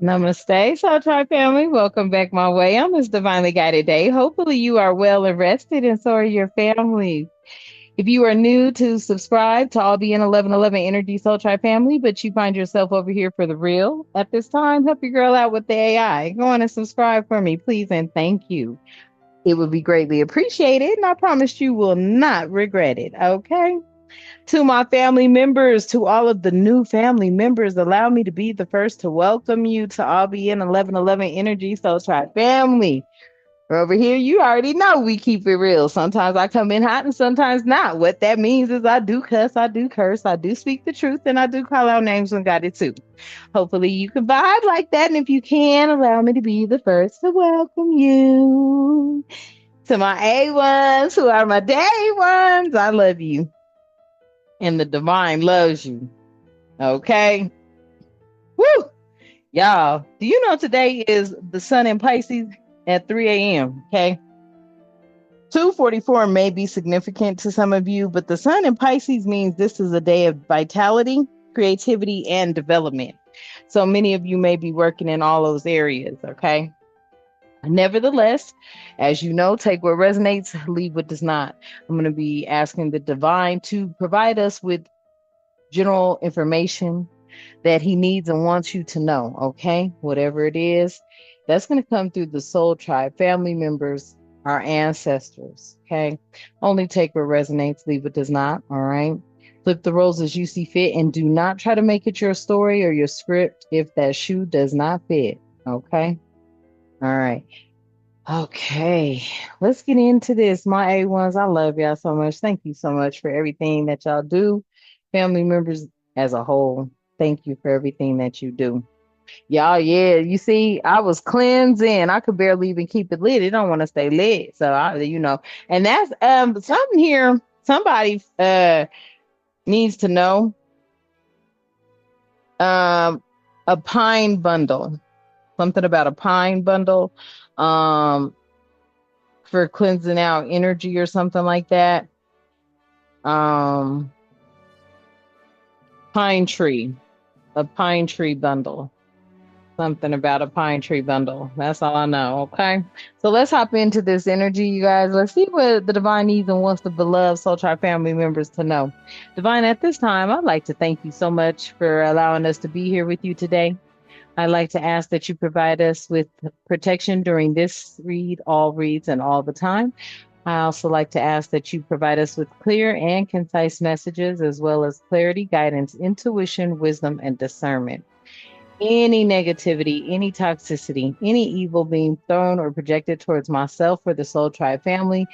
Namaste, Soul Tribe family. Welcome back my way on this divinely guided day. Hopefully, you are well and rested, and so are your families. If you are new to subscribe to All Be in 1111 Energy Soul Tribe family, but you find yourself over here for the real at this time, help your girl out with the AI. Go on and subscribe for me, please, and thank you. It would be greatly appreciated, and I promise you will not regret it. Okay. To my family members, to all of the new family members, allow me to be the first to welcome you to All Be in 1111 Energy Soul Tribe family. Over here, you already know we keep it real. Sometimes I come in hot and sometimes not. What that means is I do cuss, I do curse, I do speak the truth, and I do call out names when God it too. Hopefully you can vibe like that. And if you can, allow me to be the first to welcome you. To my A ones, who are my day ones, I love you. And the divine loves you. Okay. Woo! Y'all, do you know today is the sun in Pisces at 3 a.m.? Okay. 244 may be significant to some of you, but the sun in Pisces means this is a day of vitality, creativity, and development. So many of you may be working in all those areas. Okay. Nevertheless, as you know, take what resonates, leave what does not. I'm going to be asking the divine to provide us with general information that he needs and wants you to know, okay? Whatever it is, that's going to come through the soul tribe, family members, our ancestors, okay? Only take what resonates, leave what does not, all right? Flip the roles as you see fit and do not try to make it your story or your script if that shoe does not fit, okay? All right. Okay, let's get into this. My A1s, I love y'all so much. Thank you so much for everything that y'all do. Family members as a whole, thank you for everything that you do. Y'all, yeah, you see, I was cleansing. I could barely even keep it lit. It don't want to stay lit. So and that's something here. Somebody needs to know. Um a pine bundle. Something about a pine bundle. Um for cleansing out energy or something like that. Um, pine tree, a pine tree bundle. Something about a pine tree bundle. That's all I know. Okay. So let's hop into this energy, you guys. Let's see what the divine needs and wants the beloved Soul Tribe family members to know. Divine, at this time, I'd like to thank you so much for allowing us to be here with you today. I'd like to ask that you provide us with protection during this read, all reads, and all the time. I also like to ask that you provide us with clear and concise messages, as well as clarity, guidance, intuition, wisdom, and discernment. Any negativity, any toxicity, any evil being thrown or projected towards myself or the Soul Tribe family,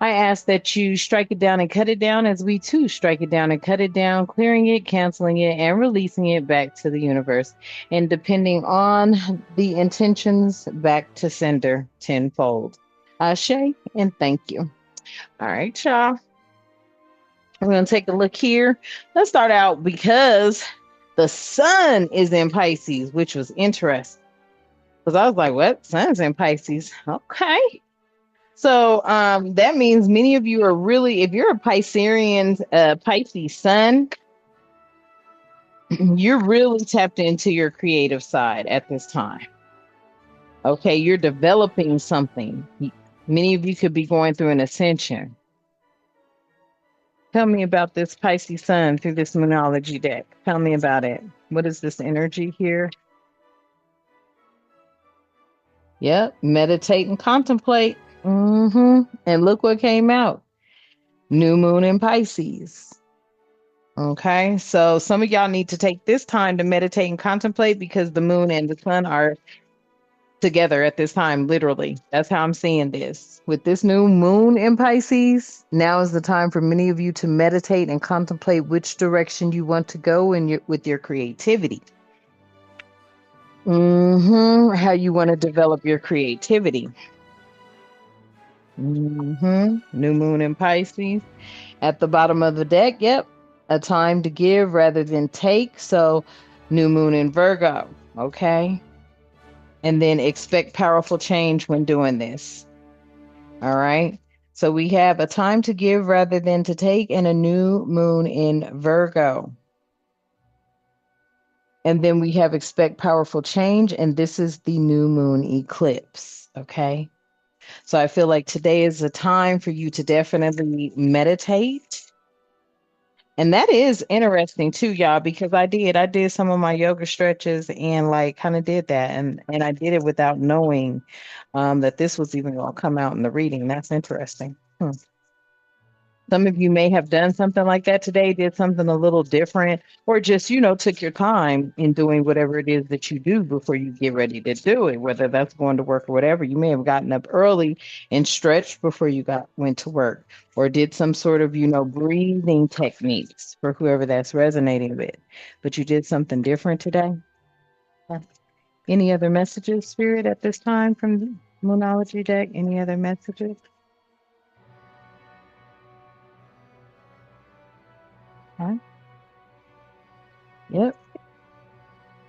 I ask that you strike it down and cut it down as we too strike it down and cut it down, clearing it, canceling it, and releasing it back to the universe. And depending on the intentions, back to sender tenfold. Ashe, and thank you. All right, y'all. We're going to take a look here. Let's start out because the sun is in Pisces, which was interesting. Because I was like, what? Sun's in Pisces. Okay. So that means many of you are really, if you're a Piscean, Pisces sun, you're really tapped into your creative side at this time. Okay, you're developing something. Many of you could be going through an ascension. Tell me about this Pisces sun through this Moonology deck. Tell me about it. What is this energy here? Yep, meditate and contemplate. And look what came out. New moon in Pisces. Okay, so some of y'all need to take this time to meditate and contemplate because the moon and the sun are together at this time, literally. That's how I'm seeing this. With this new moon in Pisces, now is the time for many of you to meditate and contemplate which direction you want to go with your creativity. How you want to develop your creativity. New moon in Pisces. At the bottom of the deck, yep, a time to give rather than take. So, new moon in Virgo, okay? And then expect powerful change when doing this. All right. So, we have a time to give rather than to take and a new moon in Virgo. And then we have expect powerful change, and this is the new moon eclipse. Okay. So I feel like today is a time for you to definitely meditate. And that is interesting too, y'all, because I did some of my yoga stretches and like kind of did that. And I did it without knowing that this was even going to come out in the reading. That's interesting. Hmm. Some of you may have done something like that today, did something a little different, or just, took your time in doing whatever it is that you do before you get ready to do it, whether that's going to work or whatever. You may have gotten up early and stretched before you went to work, or did some sort of, breathing techniques for whoever that's resonating with. But you did something different today. Yeah. Any other messages, Spirit, at this time from the Moonology deck? Any other messages? Huh? Yep.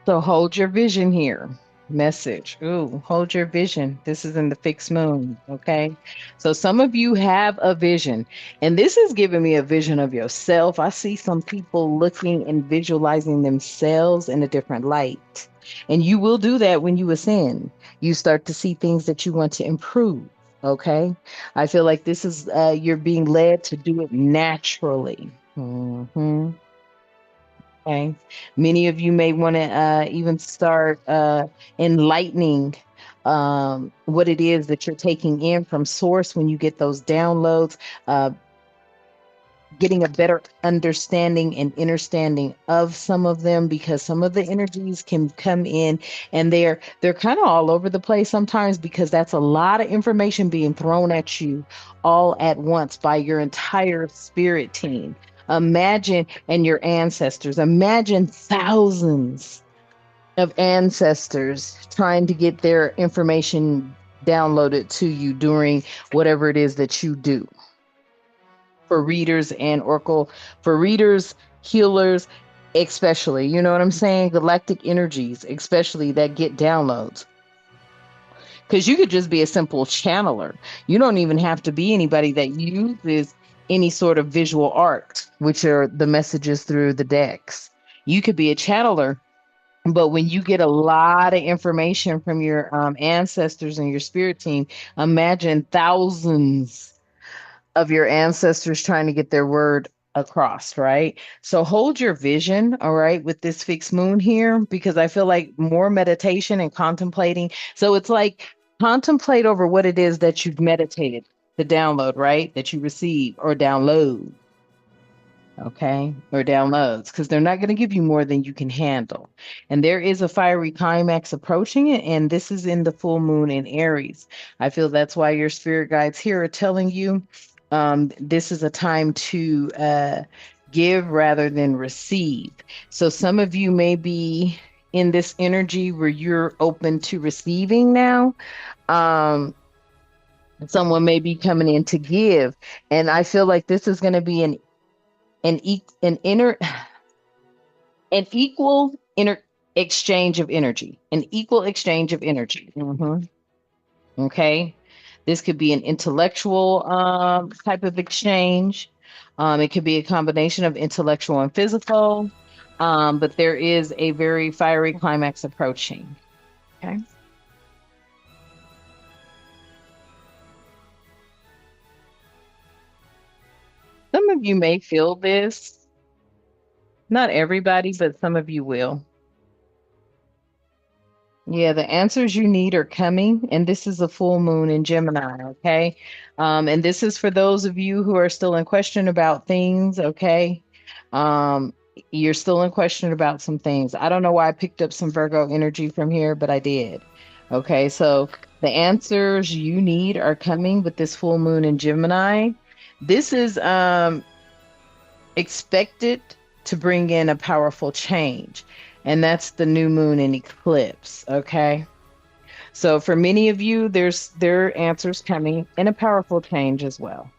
So hold your vision here. Message. Ooh, hold your vision. This is in the fixed moon. Okay. So some of you have a vision, and this is giving me a vision of yourself. I see some people looking and visualizing themselves in a different light. And you will do that when you ascend. You start to see things that you want to improve. Okay. I feel like this is, you're being led to do it naturally. Mhm. Okay. Many of you may want to even start enlightening what it is that you're taking in from source when you get those downloads, uh, getting a better understanding and understanding of some of them, because some of the energies can come in and they're kind of all over the place sometimes, because that's a lot of information being thrown at you all at once by your entire spirit team. Imagine, and your ancestors, imagine thousands of ancestors trying to get their information downloaded to you during whatever it is that you do for readers and oracle, for readers, healers, especially, you know what I'm saying? Galactic energies, especially, that get downloads. Because you could just be a simple channeler. You don't even have to be anybody that uses any sort of visual art, which are the messages through the decks. You could be a channeler, but when you get a lot of information from your ancestors and your spirit team, imagine thousands of your ancestors trying to get their word across, right? So hold your vision, all right, with this fixed moon here, because I feel like more meditation and contemplating. So it's like contemplate over what it is that you've meditated, the download, right? That you receive or download. Okay, or downloads, because they're not going to give you more than you can handle. And there is a fiery climax approaching it, and this is in the full moon in Aries. I feel that's why your spirit guides here are telling you this is a time to give rather than receive. So some of you may be in this energy where you're open to receiving now. Um, Someone may be coming in to give, and I feel like this is going to be an inner an equal inner exchange of energy, an equal exchange of energy. Okay, this could be an intellectual type of exchange. It could be a combination of intellectual and physical, but there is a very fiery climax approaching. Okay, some of you may feel this, not everybody, but some of you will. Yeah, the answers you need are coming, and this is a full moon in Gemini, okay? And this is for those of you who are still in question about things, okay? Um, you're still in question about some things. I don't know why I picked up some Virgo energy from here, but I did. Okay, so the answers you need are coming with this full moon in Gemini. This is expected to bring in a powerful change, and that's the new moon in eclipse, okay? So for many of you, there are answers coming and a powerful change as well.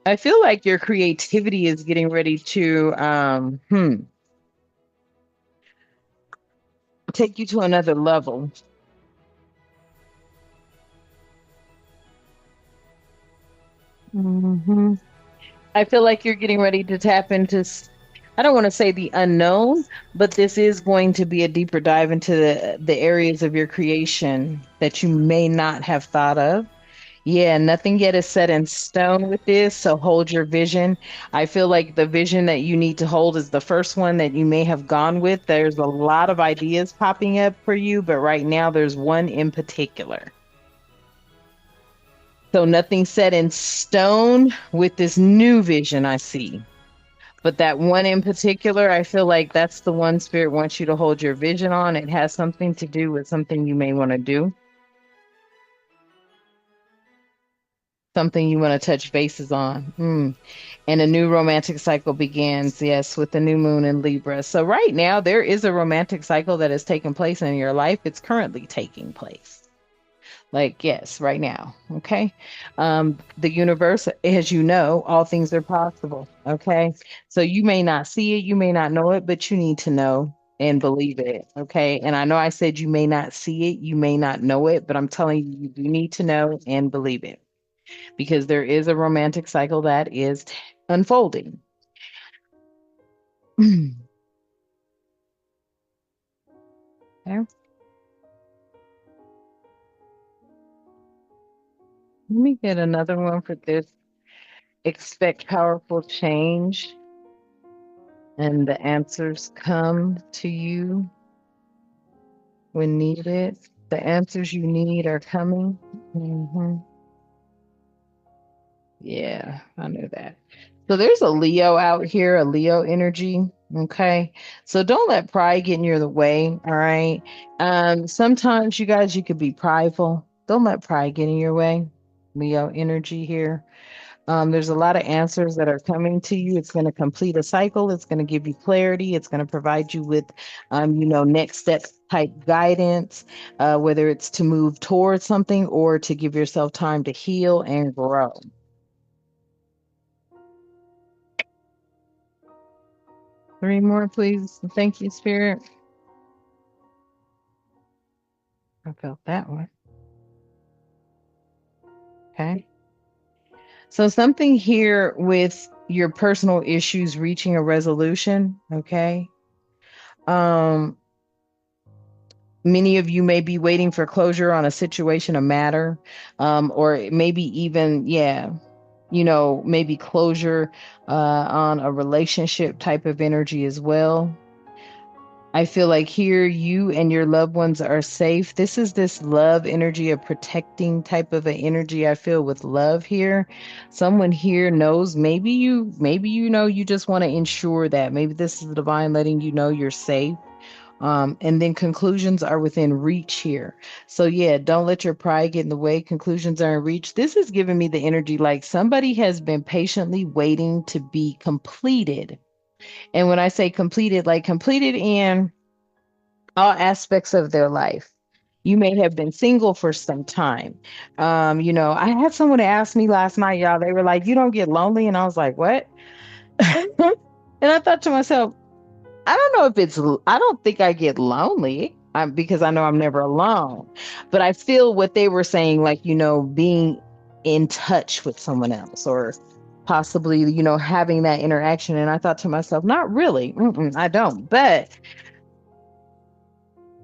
I feel like your creativity is getting ready to take you to another level. Hmm. I feel like you're getting ready to tap into, I don't want to say the unknown, but this is going to be a deeper dive into the areas of your creation that you may not have thought of. Yeah, nothing yet is set in stone with this, so hold your vision. I feel like the vision that you need to hold is the first one that you may have gone with. There's a lot of ideas popping up for you, but right now there's one in particular. So nothing set in stone with this new vision I see. But that one in particular, I feel like that's the one spirit wants you to hold your vision on. It has something to do with something you may want to do, something you want to touch bases on. And a new romantic cycle begins, yes, with the new moon in Libra. So right now, there is a romantic cycle that is taking place in your life. It's currently taking place. Like, yes, right now. Okay. The universe, as you know, all things are possible. Okay. So you may not see it, you may not know it, but you need to know and believe it. Okay. And I know I said you may not see it, you may not know it, but I'm telling you, you do need to know and believe it because there is a romantic cycle that is unfolding. Okay. Let me get another one for this. Expect powerful change, and the answers come to you when needed. The answers you need are coming. Yeah, I know that. So there's a Leo out here, a Leo energy. Okay. So don't let pride get in your way. All right. Sometimes you guys, you could be prideful. Don't let pride get in your way. Leo energy here. There's a lot of answers that are coming to you. It's going to complete a cycle. It's going to give you clarity. It's going to provide you with, next step type guidance, whether it's to move towards something or to give yourself time to heal and grow. Three more, please. Thank you, Spirit. I felt that one. Okay. So something here with your personal issues reaching a resolution. Okay. Um, Many of you may be waiting for closure on a situation, a matter, or maybe even, yeah, maybe closure on a relationship type of energy as well. I feel like here you and your loved ones are safe. This is this love energy, a protecting type of an energy I feel with love here. Someone here knows, maybe you know, you just want to ensure that maybe this is the divine letting you know you're safe. And then conclusions are within reach here. So yeah, don't let your pride get in the way. Conclusions are in reach. This is giving me the energy like somebody has been patiently waiting to be completed. And when I say completed, like completed in all aspects of their life. You may have been single for some time. I had someone ask me last night, y'all, they were like, you don't get lonely. And I was like, what? And I thought to myself, I don't know if I don't think I get lonely because I know I'm never alone. But I feel what they were saying, like, being in touch with someone else or possibly, having that interaction. And I thought to myself, not really. I don't. But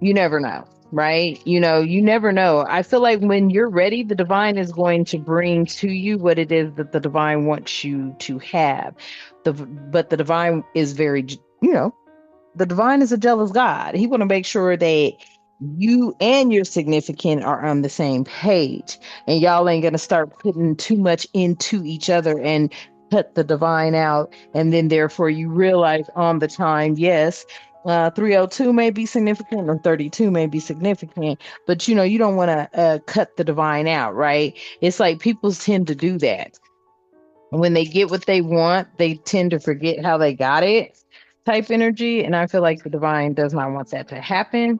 you never know, right? You never know. I feel like when you're ready, the divine is going to bring to you what it is that the divine wants you to have. But the divine is very, the divine is a jealous God. He want to make sure that you and your significant are on the same page, and y'all ain't gonna start putting too much into each other and cut the divine out, and then therefore you realize on the time, yes. 302 may be significant or 32 may be significant, but you don't want to cut the divine out, right? It's like people tend to do that when they get what they want, they tend to forget how they got it type energy. And I feel like the divine does not want that to happen.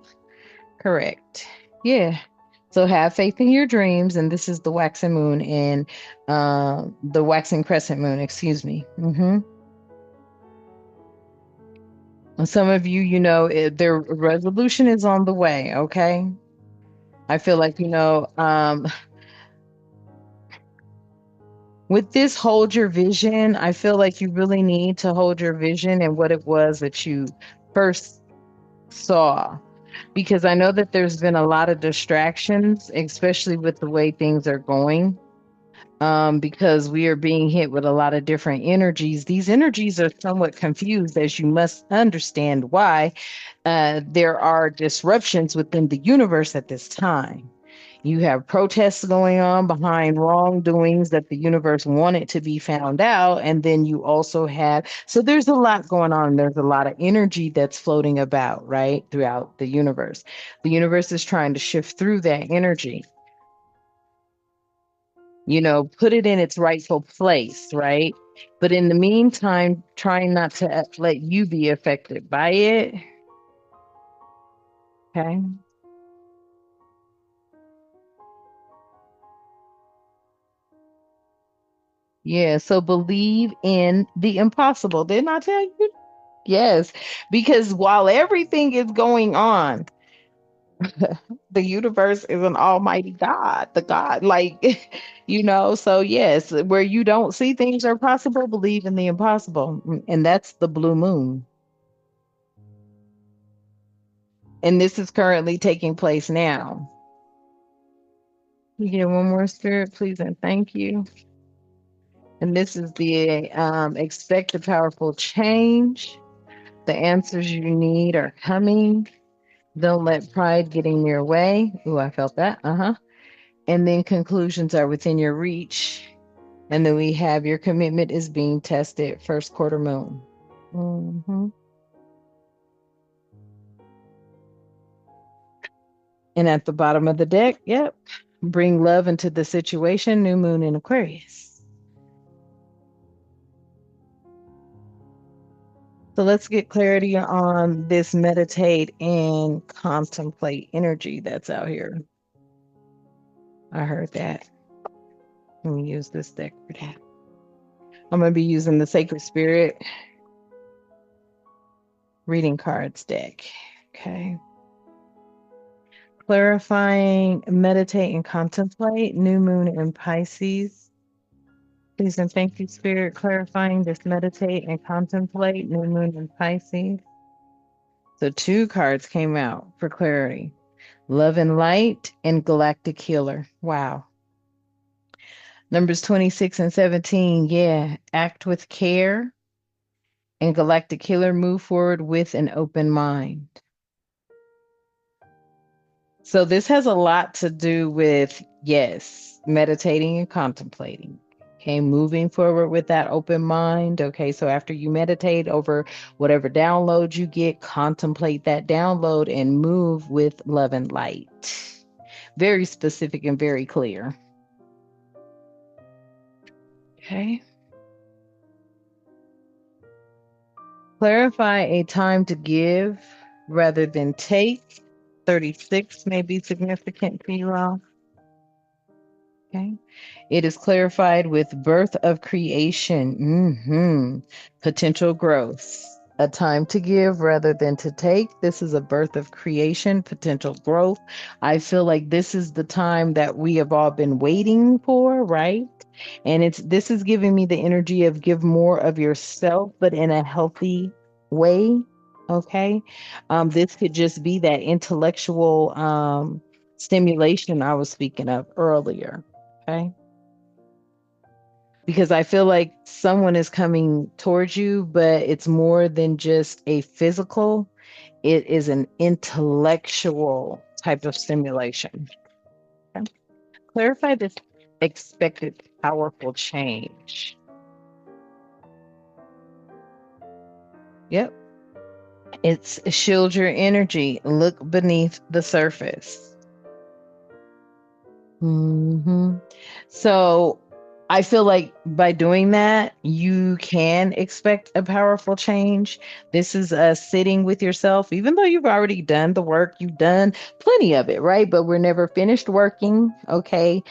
Correct. Yeah. So have faith in your dreams. And this is the waxing moon and the waxing crescent moon, excuse me. And some of you, their resolution is on the way. Okay. I feel like, With this hold your vision, I feel like you really need to hold your vision and what it was that you first saw. Because I know that there's been a lot of distractions, especially with the way things are going. Because we are being hit with a lot of different energies. These energies are somewhat confused, as you must understand why there are disruptions within the universe at this time. You have protests going on behind wrongdoings that the universe wanted to be found out. And then you also have, so there's a lot going on. There's a lot of energy that's floating about, right, throughout the universe. The universe is trying to shift through that energy, put it in its rightful place, right? But in the meantime, trying not to let you be affected by it. Okay. Yeah. So believe in the impossible. Didn't I tell you? Yes. Because while everything is going on, the universe is an almighty God, the God, like, so yes, where you don't see things are possible, believe in the impossible. And that's the blue moon. And this is currently taking place now. You get one more spirit, please, and thank you. And this is the expect a powerful change. The answers you need are coming. Don't let pride get in your way. Ooh, I felt that. Uh-huh. And then conclusions are within your reach. And then we have your commitment is being tested, first quarter moon. Hmm. And at the bottom of the deck, yep, bring love into the situation, new moon in Aquarius. So let's get clarity on this meditate and contemplate energy that's out here. I heard that. Let me use this deck for that. I'm going to be using the Sacred Spirit reading cards deck. Okay. Clarifying, meditate, and contemplate. New moon in Pisces. Please and thank you, Spirit. Clarifying this meditate and contemplate. New moon in Pisces. So two cards came out for clarity. Love and Light and Galactic Healer. Wow. Numbers 26 and 17. Yeah. Act with care. And Galactic Healer, move forward with an open mind. So this has a lot to do with, yes, meditating and contemplating. Okay, moving forward with that open mind. Okay, so after you meditate over whatever download you get, contemplate that download and move with love and light. Very specific and very clear. Okay. Clarify a time to give rather than take. 36 may be significant for you all. Okay. It is clarified with birth of creation, potential growth. A time to give rather than to take. This is a birth of creation, potential growth. I feel like this is the time that we have all been waiting for, right? And this is giving me the energy of give more of yourself, but in a healthy way. Okay. This could just be that intellectual stimulation I was speaking of earlier. Okay. Because I feel like someone is coming towards you, but it's more than just a physical, it is an intellectual type of stimulation. Okay. Clarify this expected powerful change. Yep. It's shield your energy, look beneath the surface. Hmm. So I feel like by doing that, you can expect a powerful change. This is sitting with yourself, even though you've already done the work, you've done plenty of it, right? But we're never finished working. Okay.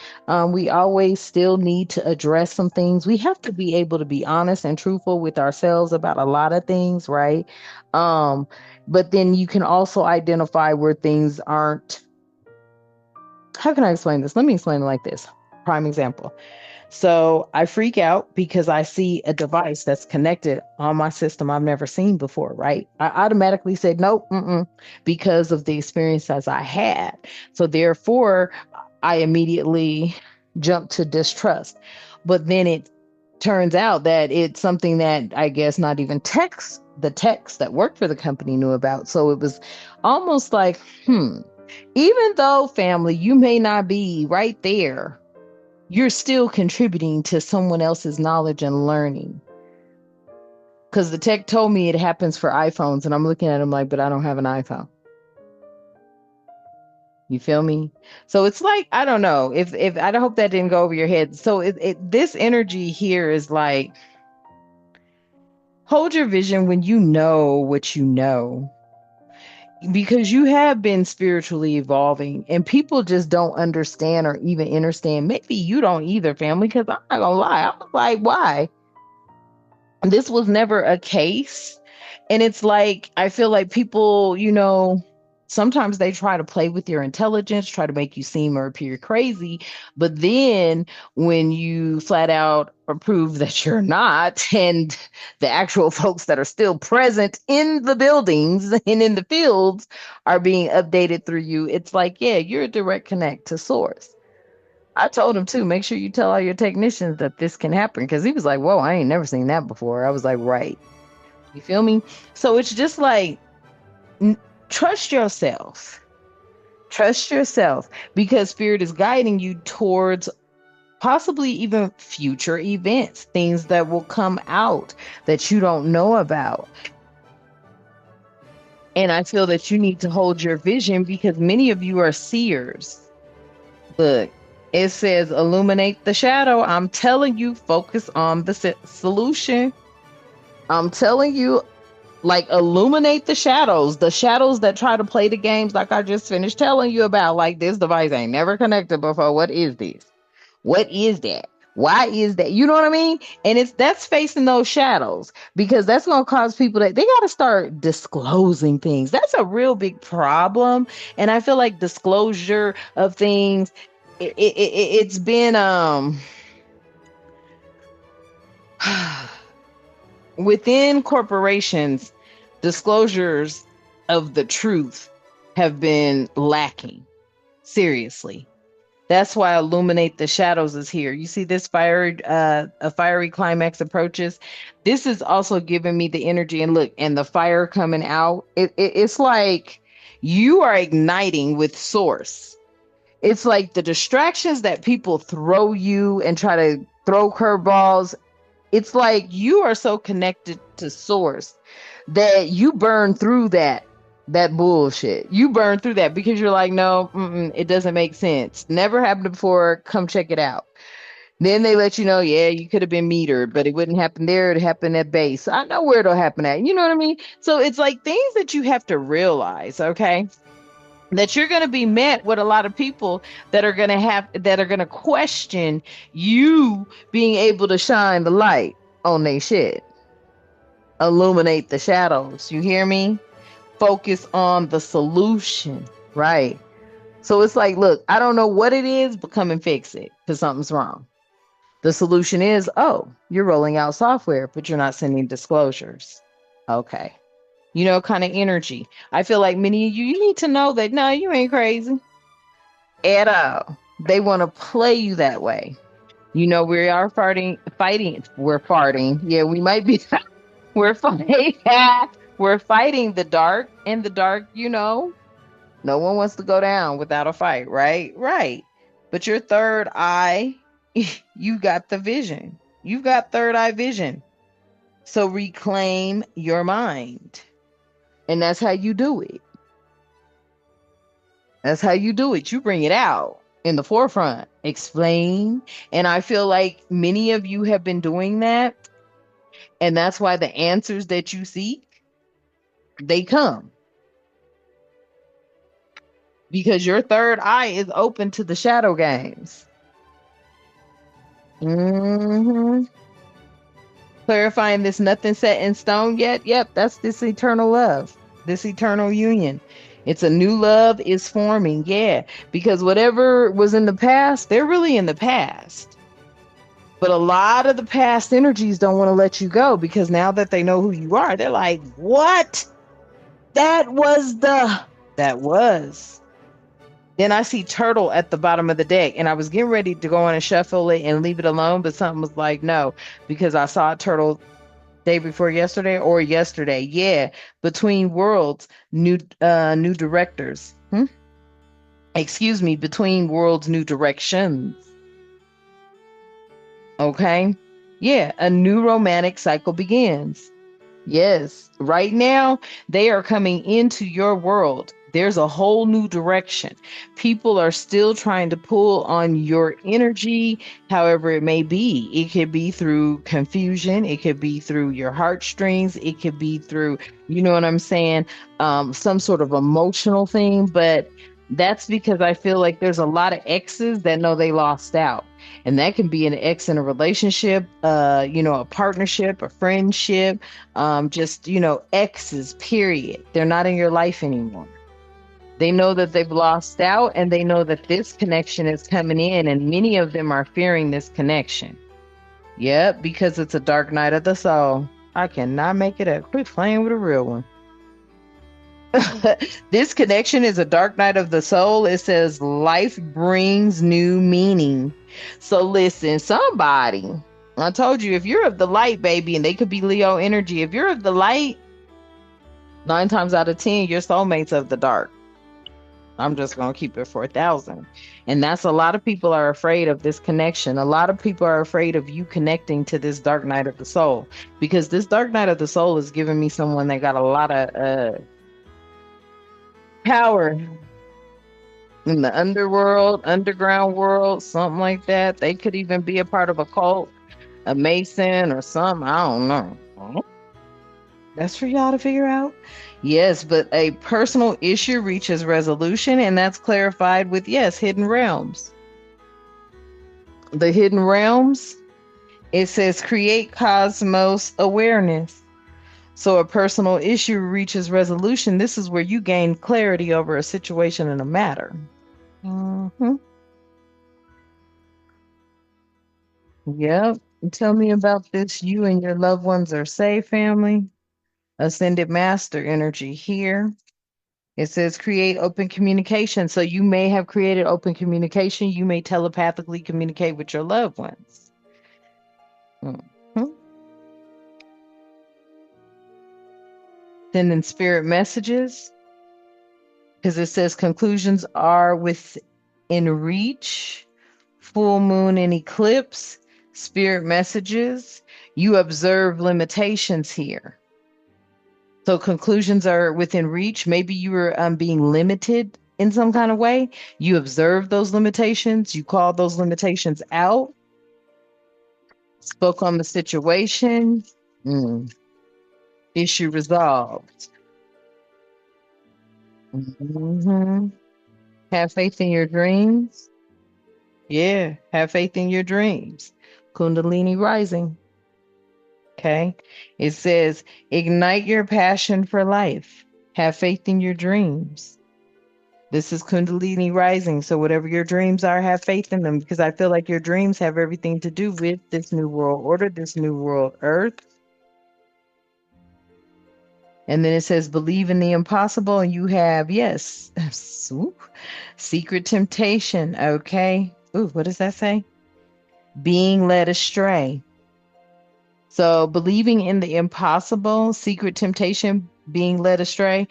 We always still need to address some things. We have to be able to be honest and truthful with ourselves about a lot of things, right? Um, but then you can also identify where things aren't. How can I explain this? Let me explain it like this. Prime example. So I freak out because I see a device that's connected on my system I've never seen before, right? I automatically said, nope, because of the experiences I had. So therefore, I immediately jumped to distrust. But then it turns out that it's something that I guess not even the techs that worked for the company knew about. So it was almost like, even though family, you may not be right there, you're still contributing to someone else's knowledge and learning. Because the tech told me it happens for iPhones, and I'm looking at them like, but I don't have an iPhone. You feel me? So it's like, I don't know if I hope that didn't go over your head. So this energy here is like, hold your vision when you know what you know, because you have been spiritually evolving and people just don't understand or even understand. Maybe you don't either, family, because I'm not gonna lie. I was like, why? This was never a case. And it's like, I feel like people, sometimes they try to play with your intelligence, try to make you seem or appear crazy. But then when you flat out prove that you're not, and the actual folks that are still present in the buildings and in the fields are being updated through you, it's like, yeah, you're a direct connect to source. I told him too, make sure you tell all your technicians that this can happen. Cause he was like, whoa, I ain't never seen that before. I was like, right. You feel me? So it's just like, trust yourself. Trust yourself, because spirit is guiding you towards possibly even future events, things that will come out that you don't know about. And I feel that you need to hold your vision because many of you are seers. Look, it says illuminate the shadow. I'm telling you, focus on the solution. I'm telling you, like, illuminate the shadows that try to play the games like I just finished telling you about. Like, this device ain't never connected before. What is this? What is that? Why is that? You know what I mean? And that's facing those shadows, because that's going to cause people that they got to start disclosing things. That's a real big problem. And I feel like disclosure of things, it's been within corporations, disclosures of the truth have been lacking. Seriously. That's why Illuminate the Shadows is here. You see this a fiery climax approaches. This is also giving me the energy, and look, and the fire coming out. It's like you are igniting with source. It's like the distractions that people throw you and try to throw curveballs. It's like you are so connected to source that you burn through that bullshit. You burn through that because you're like, no, it doesn't make sense. Never happened before. Come check it out. Then they let you know, yeah, you could have been metered, but it wouldn't happen there. It happened at base. I know where it'll happen at. You know what I mean? So it's like things that you have to realize, okay? That you're going to be met with a lot of people that are going to question you being able to shine the light on their shit. Illuminate the shadows. You hear me? Focus on the solution, right? So it's like, look, I don't know what it is, but come and fix it because something's wrong. The solution is, oh, you're rolling out software, but you're not sending disclosures. Okay. Kind of energy. I feel like many of you need to know that, no, you ain't crazy at all. They want to play you that way. We are fighting. We're farting. Yeah, we might be. We're fighting. We're fighting the dark, and the dark, no one wants to go down without a fight, right? Right. But your third eye, you got the vision. You've got third eye vision. So reclaim your mind. And that's how you do it. That's how you do it. You bring it out in the forefront. Explain. And I feel like many of you have been doing that. And that's why the answers that you seek, they come. Because your third eye is open to the shadow games. Clarifying this nothing set in stone yet. Yep, that's this eternal love, this eternal union. It's a new love is forming. Yeah, because whatever was in the past, they're really in the past. But a lot of the past energies don't want to let you go because now that they know who you are, they're like, what? That was that was. Then I see turtle at the bottom of the deck, and I was getting ready to go on and shuffle it and leave it alone, but something was like, no, because I saw a turtle day before yesterday or yesterday. Yeah, between worlds, new directors. Excuse me, between worlds, new directions. Okay. Yeah, a new romantic cycle begins. Yes, right now they are coming into your world. There's a whole new direction. People are still trying to pull on your energy, however it may be. It could be through confusion, it could be through your heartstrings, it could be through, you know what I'm saying, some sort of emotional thing. But that's because I feel like there's a lot of exes that know they lost out. And that can be an ex in a relationship, a partnership, a friendship, just exes, period. They're not in your life anymore. They know that they've lost out, and they know that this connection is coming in, and many of them are fearing this connection. Yep, because it's a dark night of the soul. I cannot make it up. Quit playing with a real one. This connection is a dark night of the soul. It says life brings new meaning. So listen, somebody, I told you, if you're of the light, baby, and they could be Leo energy, if you're of the light, 9 times out of 10, your soulmate's of the dark. I'm just going to keep it 4,000. And that's a lot of people are afraid of this connection. A lot of people are afraid of you connecting to this dark night of the soul, because this dark night of the soul is giving me someone that got a lot of power in the underworld, underground world, something like that. They could even be a part of a cult, a Mason or something. I don't know. That's for y'all to figure out. Yes, but a personal issue reaches resolution, and that's clarified with, yes, hidden realms. The hidden realms, it says create cosmos awareness. So a personal issue reaches resolution. This is where you gain clarity over a situation and a matter. Yep. Tell me about this. You and your loved ones are safe, family. Ascended master energy here. It says create open communication. So you may have created open communication. You may telepathically communicate with your loved ones. Mhm. Sending spirit messages, because it says conclusions are within reach. Full moon and eclipse, spirit messages. You observe limitations here. So conclusions are within reach. Maybe you were being limited in some kind of way. You observe those limitations. You called those limitations out. Spoke on the situation. Mm. Issue resolved. Mhm. Have faith in your dreams. Yeah, have faith in your dreams. Kundalini rising. Okay. It says, ignite your passion for life. Have faith in your dreams. This is Kundalini rising. So, whatever your dreams are, have faith in them, because I feel like your dreams have everything to do with this new world order, this new world earth. And then it says, believe in the impossible. And you have, yes, secret temptation. Okay. Ooh, what does that say? Being led astray. So, believing in the impossible, secret temptation, being led astray.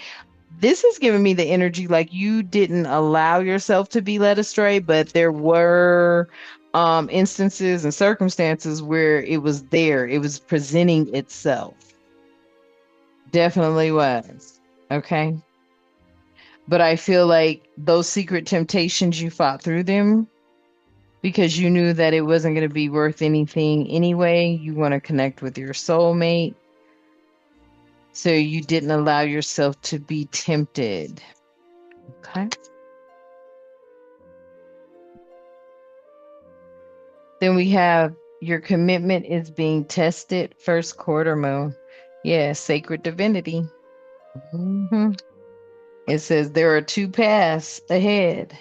This is giving me the energy like you didn't allow yourself to be led astray, but there were instances and circumstances where it was there. It was presenting itself. Definitely was. Okay. But I feel like those secret temptations, you fought through them because you knew that it wasn't going to be worth anything anyway. You want to connect with your soulmate. So you didn't allow yourself to be tempted. Okay. Then we have your commitment is being tested, first quarter moon. Yeah, sacred divinity. hmm It says there are two paths ahead.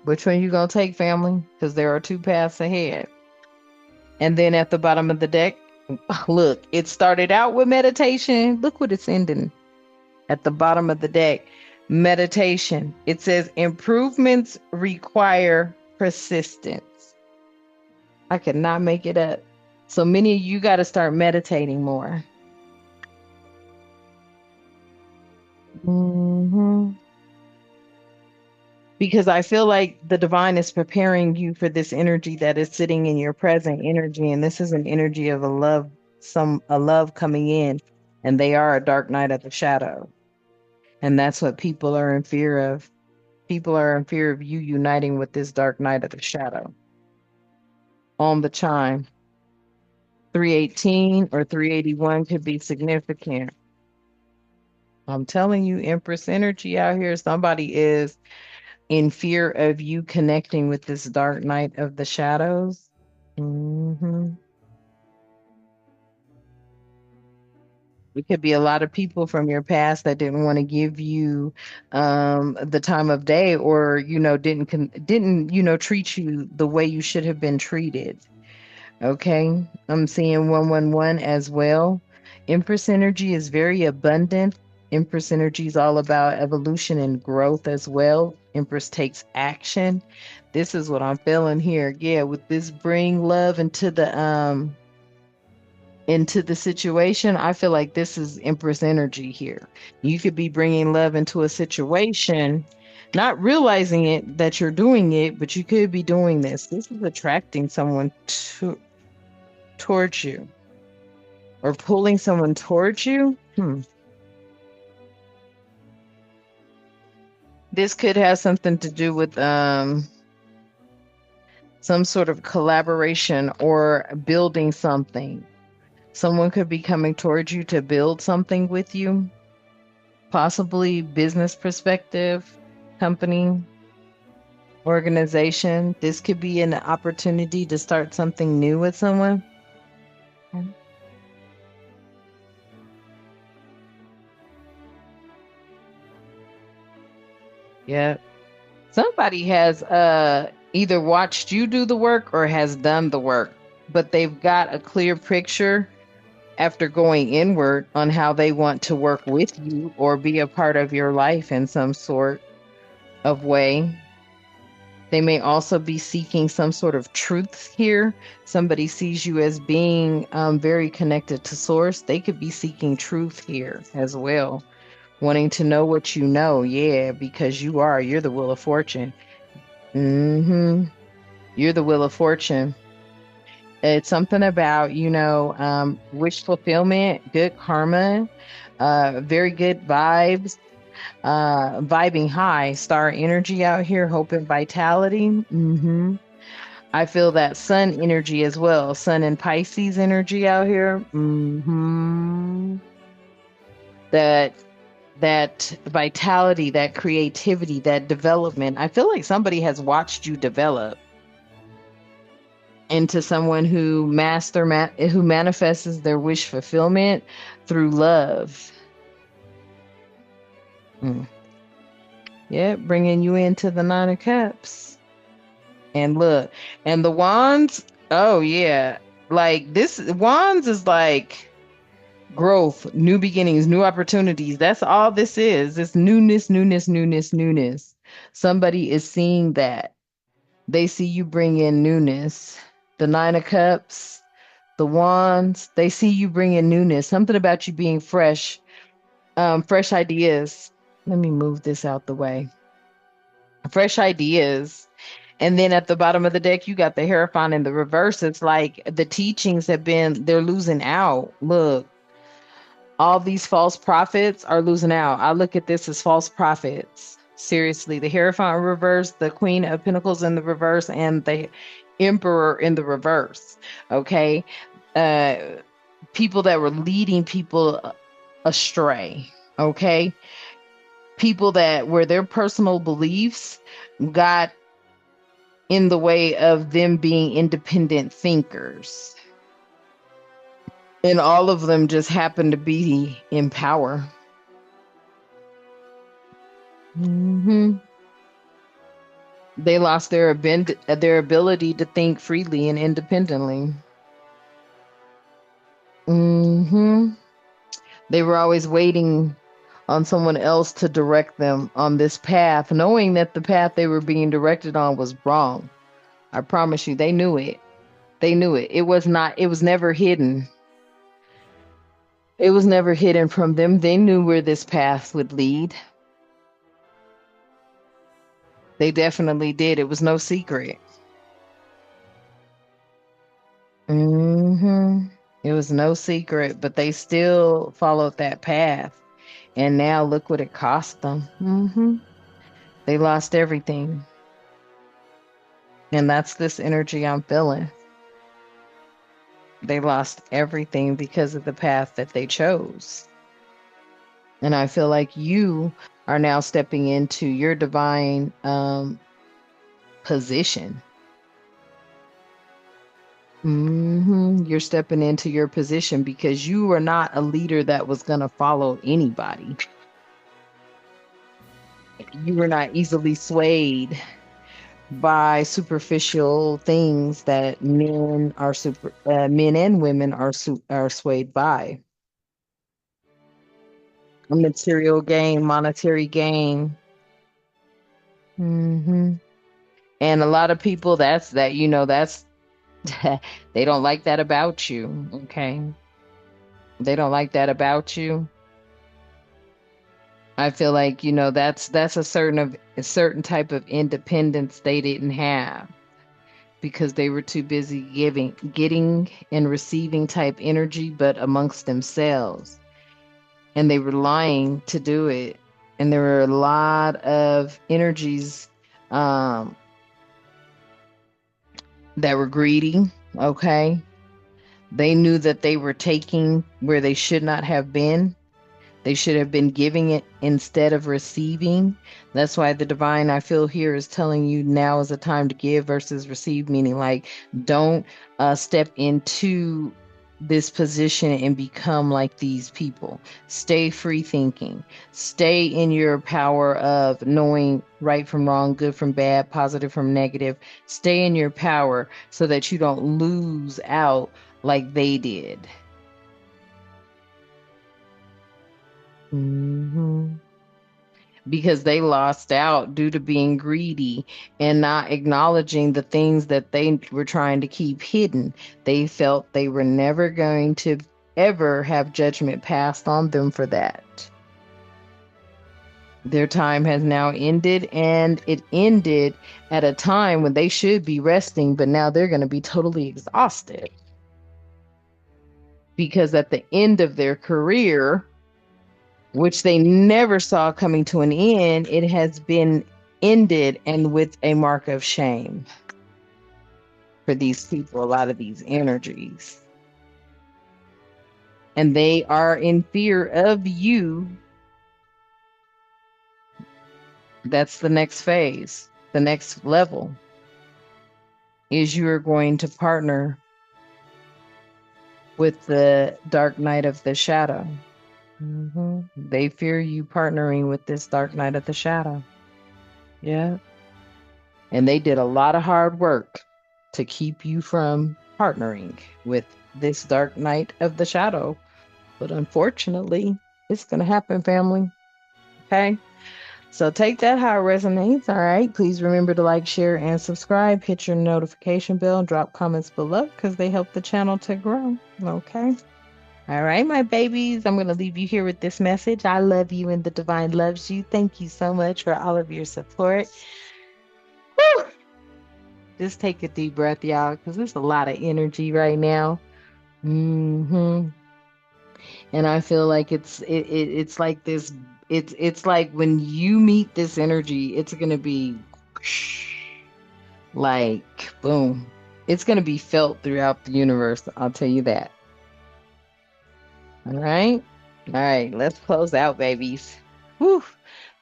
Which one you gonna take, family? Because there are two paths ahead. And then at the bottom of the deck, look, it started out with meditation. Look what it's ending at the bottom of the deck. Meditation. It says improvements require persistence. I could not make it up. So many of you got to start meditating more. Mhm. Because I feel like the divine is preparing you for this energy that is sitting in your present energy. And this is an energy of a love coming in. And they are a dark night of the shadow. And that's what people are in fear of. People are in fear of you uniting with this dark night of the shadow. On the chime, 318 or 381 could be significant. I'm telling you, Empress energy out here, somebody is in fear of you connecting with this dark night of the shadows. hmm It could be a lot of people from your past that didn't want to give you the time of day, or didn't treat you the way you should have been treated. Okay, I'm seeing 111 as well. Empress energy is very abundant. Empress energy is all about evolution and growth as well. Empress takes action. This is what I'm feeling here. Yeah, with this bring love into the situation, I feel like this is Empress energy here. You could be bringing love into a situation, not realizing it that you're doing it, but you could be doing this. This is attracting someone towards you or pulling someone towards you. This could have something to do with some sort of collaboration or building something. Someone could be coming towards you to build something with you, possibly business perspective, company, organization. This could be an opportunity to start something new with someone. Yeah. Somebody has either watched you do the work or has done the work, but they've got a clear picture after going inward on how they want to work with you or be a part of your life in some sort of way. They may also be seeking some sort of truth here. Somebody sees you as being very connected to source. They could be seeking truth here as well, wanting to know what you know. Yeah, because you're the wheel of fortune. hmm You're the wheel of fortune. It's something about, wish fulfillment, good karma, very good vibes, vibing high, star energy out here, hope and vitality. I feel that sun energy as well, sun and Pisces energy out here. That that vitality, that creativity, that development. I feel like somebody has watched you develop into someone who manifests their wish fulfillment through love. Mm. Yeah, bringing you into the Nine of Cups. And look, and the wands, oh yeah. Like this wands is like growth, new beginnings, new opportunities. That's all this is. It's newness, newness, newness, newness. Somebody is seeing that. They see you bring in newness. The Nine of Cups, the wands, they see you bring in newness. Something about you being fresh, fresh ideas. Let me move this out the way. Fresh ideas. And then at the bottom of the deck, you got the Hierophant in the reverse. It's like the teachings they're losing out. Look, all these false prophets are losing out. I look at this as false prophets. Seriously, the Hierophant in reverse, the Queen of Pentacles in the reverse, and the Emperor in the reverse. Okay. Uh, People that were leading people astray. Okay. People that where their personal beliefs got in the way of them being independent thinkers. And all of them just happen to be in power. They lost their ability to think freely and independently. They were always waiting on someone else to direct them on this path, knowing that the path they were being directed on was wrong. I promise you, they knew it. They knew it. It was not, it was never hidden. It was never hidden from them. They knew where this path would lead. They definitely did. It was no secret. It was no secret, but they still followed that path. And now look what it cost them. They lost everything. And that's this energy I'm feeling. They lost everything because of the path that they chose. And I feel like you are now stepping into your divine position. You're stepping into your position because you are not a leader that was going to follow anybody. You were not easily swayed by superficial things that men and women are swayed by. A material gain, monetary gain. And a lot of people, that's they don't like that about you. Okay. They don't like that about you. I feel like, that's a certain type of independence they didn't have because they were too busy getting and receiving type energy, but amongst themselves. And they were lying to do it. And there were a lot of energies that were greedy. Okay. They knew that they were taking where they should not have been. They should have been giving it instead of receiving. That's why the divine I feel here is telling you now is a time to give versus receive, meaning like don't step into this position and become like these people. Stay free thinking. Stay in your power of knowing right from wrong, good from bad, positive from negative. Stay in your power so that you don't lose out like they did. Because they lost out due to being greedy and not acknowledging the things that they were trying to keep hidden. They felt they were never going to ever have judgment passed on them for that. Their time has now ended, and it ended at a time when they should be resting, but now they're going to be totally exhausted. Because at the end of their career, which they never saw coming to an end, it has been ended and with a mark of shame for these people, a lot of these energies. And they are in fear of you. That's the next phase. The next level is you are going to partner with the dark night of the shadow. They fear you partnering with this dark night of the shadow. Yeah. And they did a lot of hard work to keep you from partnering with this dark night of the shadow. But unfortunately, it's going to happen, family. Okay. So take that how it resonates. All right. Please remember to like, share, and subscribe. Hit your notification bell and drop comments below because they help the channel to grow. Okay. All right, my babies, I'm going to leave you here with this message. I love you and the divine loves you. Thank you so much for all of your support. Whew. Just take a deep breath, y'all, because there's a lot of energy right now. And I feel like it's like this. It's like when you meet this energy, it's going to be like boom. It's going to be felt throughout the universe. I'll tell you that. All right. All right. Let's close out, babies. Whew.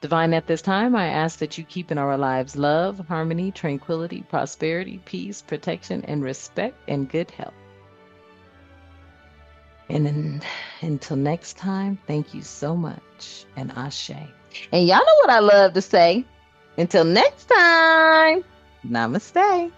Divine, at this time, I ask that you keep in our lives love, harmony, tranquility, prosperity, peace, protection, and respect, and good health. And until next time, thank you so much. And Ashe. And y'all know what I love to say. Until next time, Namaste.